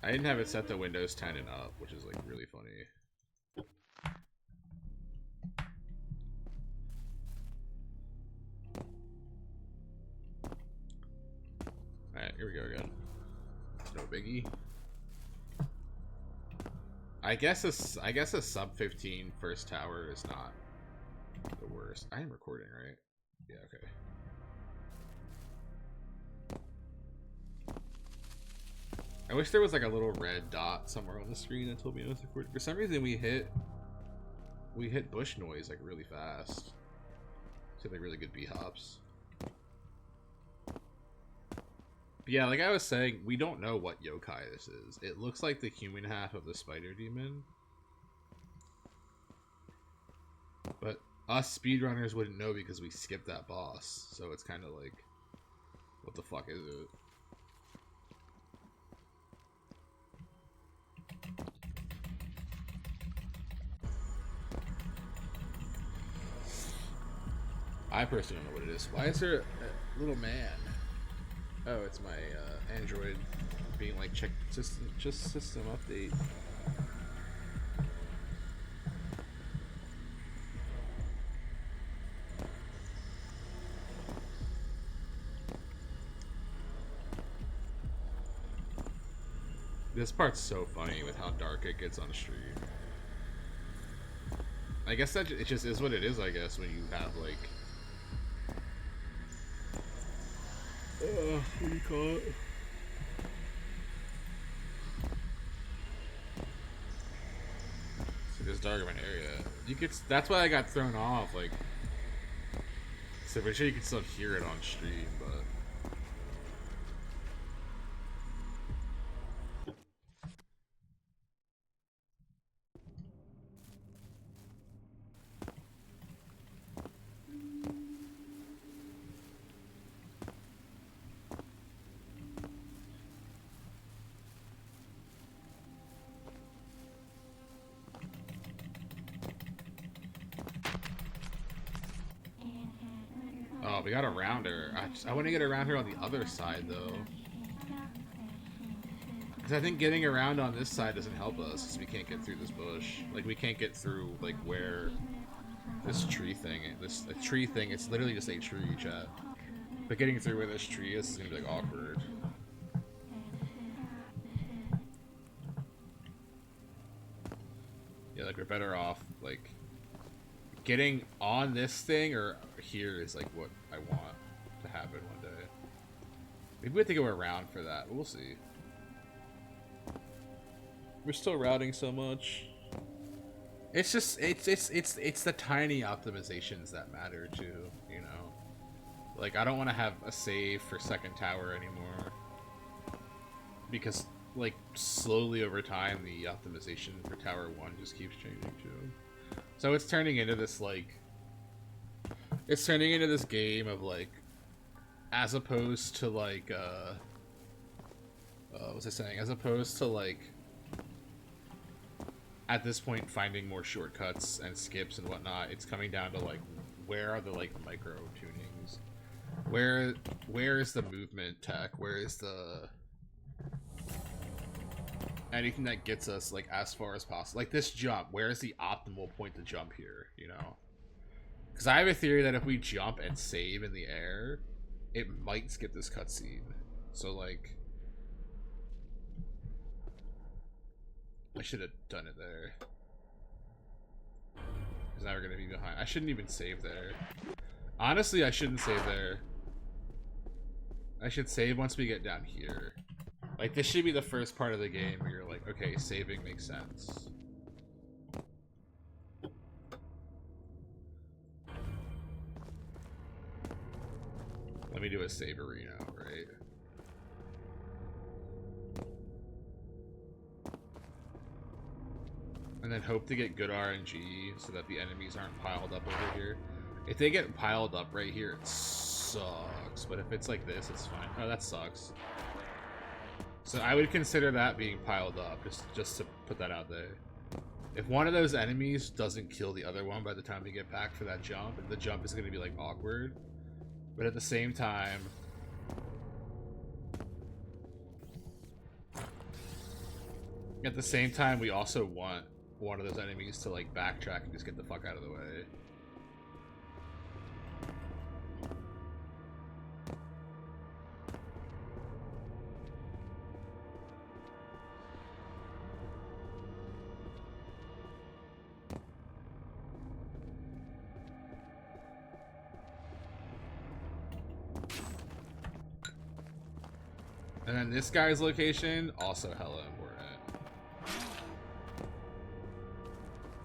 I didn't have it set to Windows 10 and up, which is like really funny. Alright, here we go again. No biggie. I guess a sub 15 first tower is not the worst. I am recording, right? Yeah, okay. I wish there was like a little red dot somewhere on the screen that told me it was recording. For some reason we hit bush noise like really fast. So like really good B hops. But yeah, like I was saying, we don't know what yokai this is. It looks like the human half of the spider demon. But us speedrunners wouldn't know because we skipped that boss. So it's kind of like, what the fuck is it? I personally don't know what it is. Why is there a little man? Oh, it's my Android being like, check system, just system update. This part's so funny with how dark it gets on stream. I guess that it just is what it is, I guess, when you have like what do you call it? So this dark of an area. You could that's why I got thrown off, like so I'm sure you can still hear it on stream, but oh, we got around her. I want to get around her on the other side, though. Because I think getting around on this side doesn't help us, because we can't get through this bush. Like, we can't get through, like, where this tree thing, it's literally just a tree, chat. But getting through where this tree is going to be, like, awkward. Yeah, like, we're better off, like, getting on this thing or here is like what I want to happen one day. Maybe we have to go around for that. We'll see. We're still routing so much. It's just it's the tiny optimizations that matter too, you know. Like I don't want to have a save for second tower anymore. Because like slowly over time the optimization for tower 1 just keeps changing too. So it's turning into this like it's turning into this game of like as opposed to like what was I saying? As opposed to like at this point finding more shortcuts and skips and whatnot, it's coming down to like where are the like micro tunings? Where is the movement tech? Where is the anything that gets us like as far as possible? Like this jump, where is the optimal point to jump here, you know? Because I have a theory that if we jump and save in the air, it might skip this cutscene. So like I should have done it there. Because now we're gonna be behind. I shouldn't even save there. Honestly, I shouldn't save there. I should save once we get down here. Like, this should be the first part of the game where you're like, okay, saving makes sense. Let me do a save arena, right? And then hope to get good RNG so that the enemies aren't piled up over here. If they get piled up right here, it sucks. But if it's like this, it's fine. Oh, that sucks. So I would consider that being piled up, just to put that out there. If one of those enemies doesn't kill the other one by the time we get back for that jump, the jump is going to be like awkward. But at the same time, At the same time, we also want one of those enemies to like backtrack and just get the fuck out of the way. And then this guy's location, also hella important.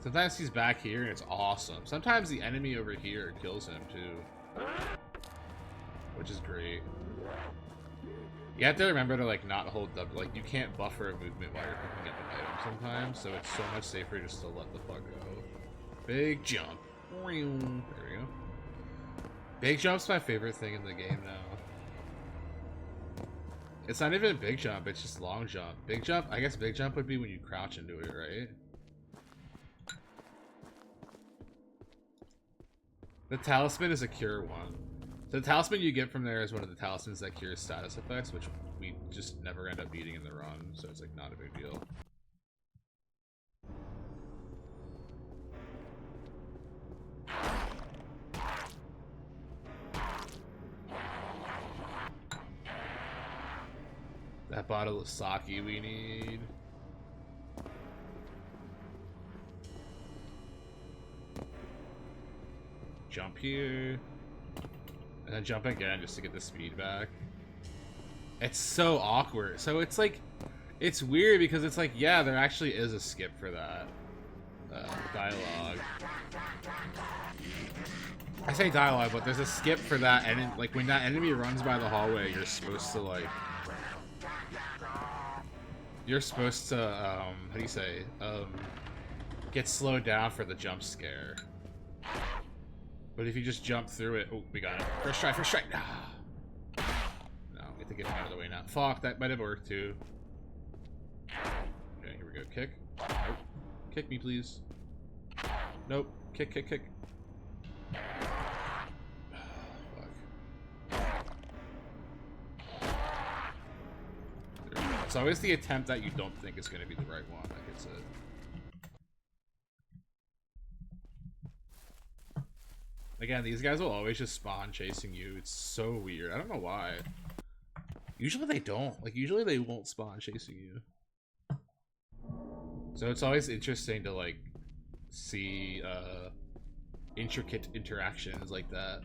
Sometimes he's back here and it's awesome. Sometimes the enemy over here kills him too. Which is great. You have to remember to like not hold up, like you can't buffer a movement while you're picking up an item sometimes, so it's so much safer just to let the fuck go. Big jump. There we go. Big jump's my favorite thing in the game now. It's not even a big jump, it's just long jump. Big jump, I guess big jump would be when you crouch into it, right? The talisman is a cure one. The talisman you get from there is one of the talismans that cures status effects, which we just never end up needing in the run, so it's like not a big deal. That bottle of sake we need. Jump here. And then jump again just to get the speed back. It's so awkward. So it's like, it's weird because it's like, yeah, there actually is a skip for that. Dialogue. I say dialogue, but there's a skip for that, and like when that enemy runs by the hallway, you're supposed to like... You're supposed to, how do you say, get slowed down for the jump scare. But if you just jump through it, oh, we got it. First try, first try. No, we have to get him out of the way now. Fuck, that might have worked too. Okay, here we go. Kick. Nope. Kick me, please. Nope. Kick, kick, kick. It's always the attempt that you don't think is going to be the right one that gets it. Again, these guys will always just spawn chasing you. It's so weird. I don't know why. Usually they don't. Like, usually they won't spawn chasing you. So it's always interesting to, like, see intricate interactions like that.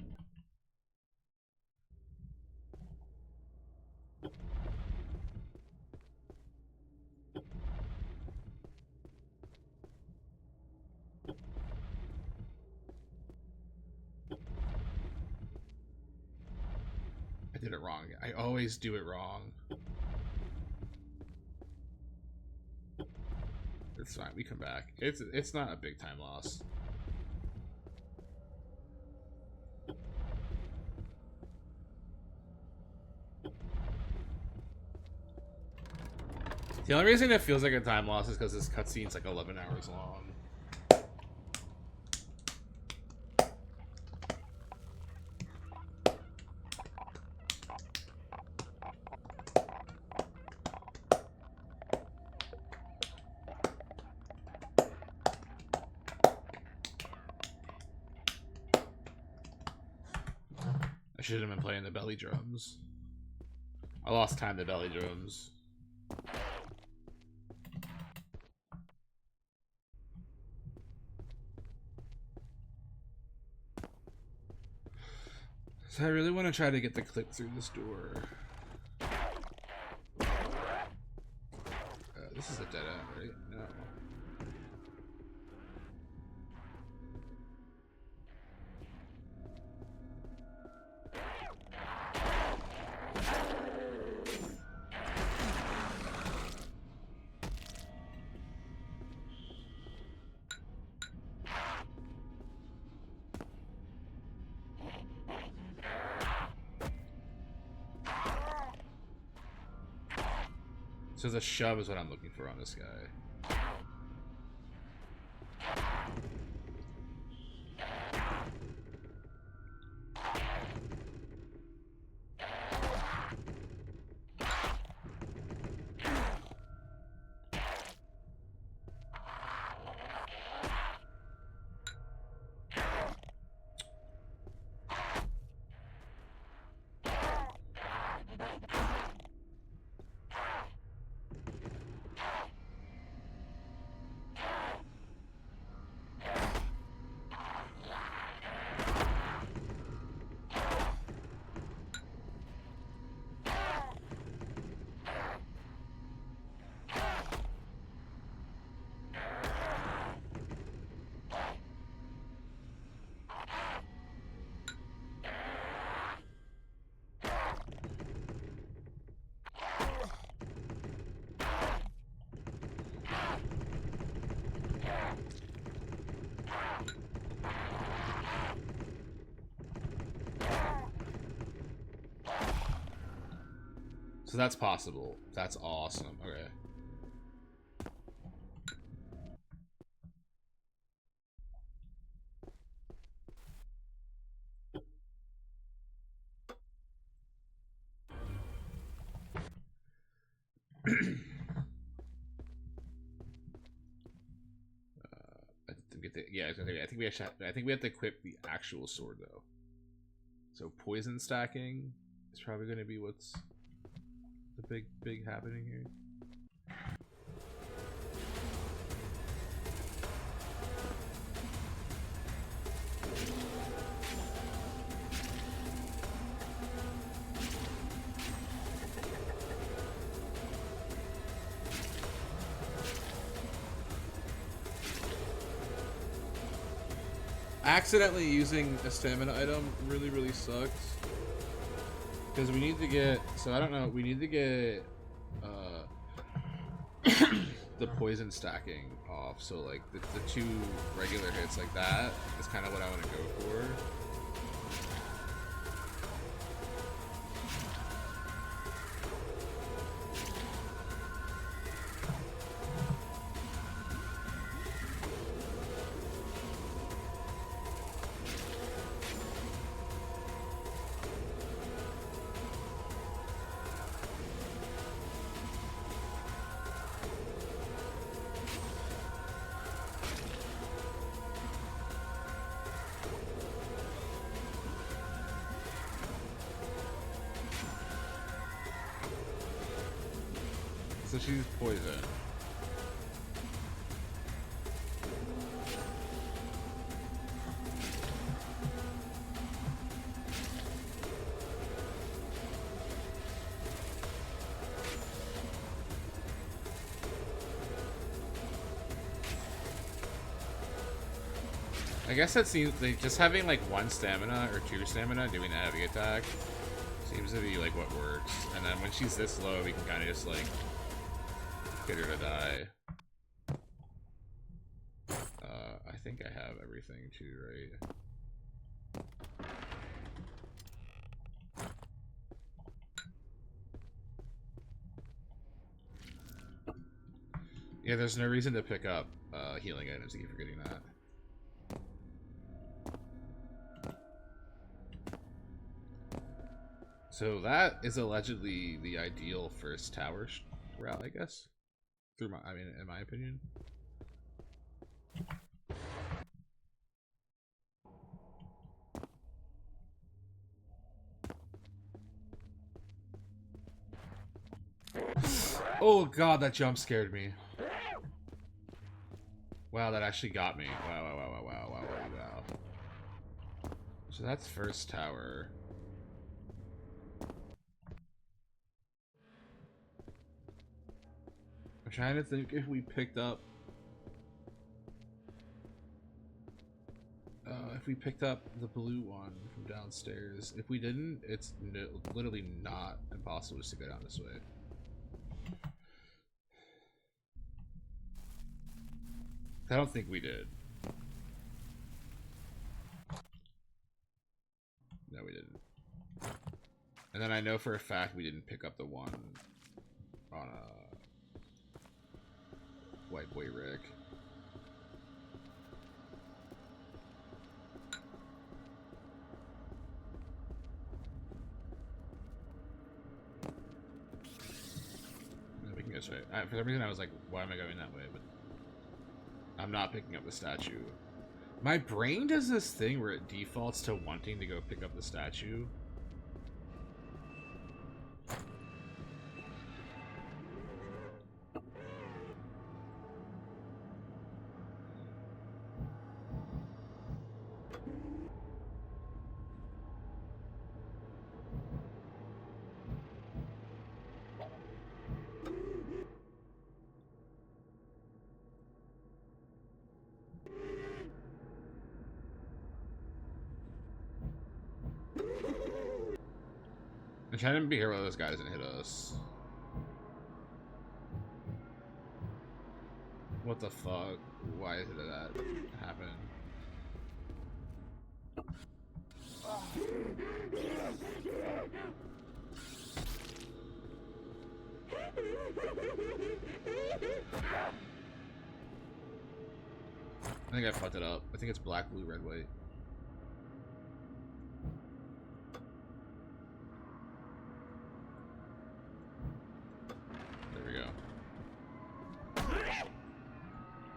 I did it wrong. I always do it wrong. It's fine. We come back. It's not a big time loss. The only reason it feels like a time loss is because this cutscene's like 11 hours long. I should have been playing the belly drums. I lost time to belly drums. So I really want to try to get the clip through this door. This is a dead end, right? No. So the shove is what I'm looking for on this guy. So that's possible. That's awesome. Okay. I think we actually I think we have to equip the actual sword though. So poison stacking is probably going to be what's the big happening here. Accidentally using a stamina item really sucks. Because we need to get, so I don't know, we need to get the poison stacking off. So like the 2 regular hits like that is kind of what I want to go for. So she's poison. I guess that seems like just having like 1 stamina or 2 stamina doing a heavy attack seems to be like what works. And then when she's this low, we can kind of just like get her to die. I think I have everything too, right? Yeah, there's no reason to pick up healing items. I keep forgetting that. So that is allegedly the ideal first tower route, I guess. Through my, I mean, in my opinion. Oh god, that jump scared me. Wow, that actually got me. Wow. So that's first tower. I'm trying to think if we picked up the blue one from downstairs. If we didn't, it's literally not impossible just to go down this way. I don't think we did. No, we didn't. And then I know for a fact we didn't pick up the one on White Boy Rick. No, we can go straight. For some reason I was like, why am I going that way? But I'm not picking up the statue. My brain does this thing where it defaults to wanting to go pick up the statue. I'm trying to be here while those guys didn't hit us. What the fuck? Why did that happen? I think I fucked it up. I think it's black, blue, red, white. There we go.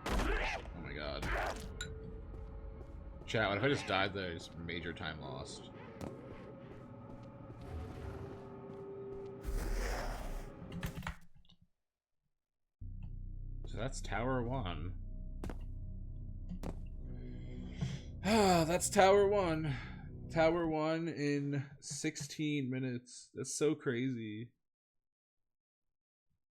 Oh my god. Chat, what if I just died there? Just major time lost. So that's Tower 1. Ah, that's Tower 1. Tower 1 in 16 minutes. That's so crazy.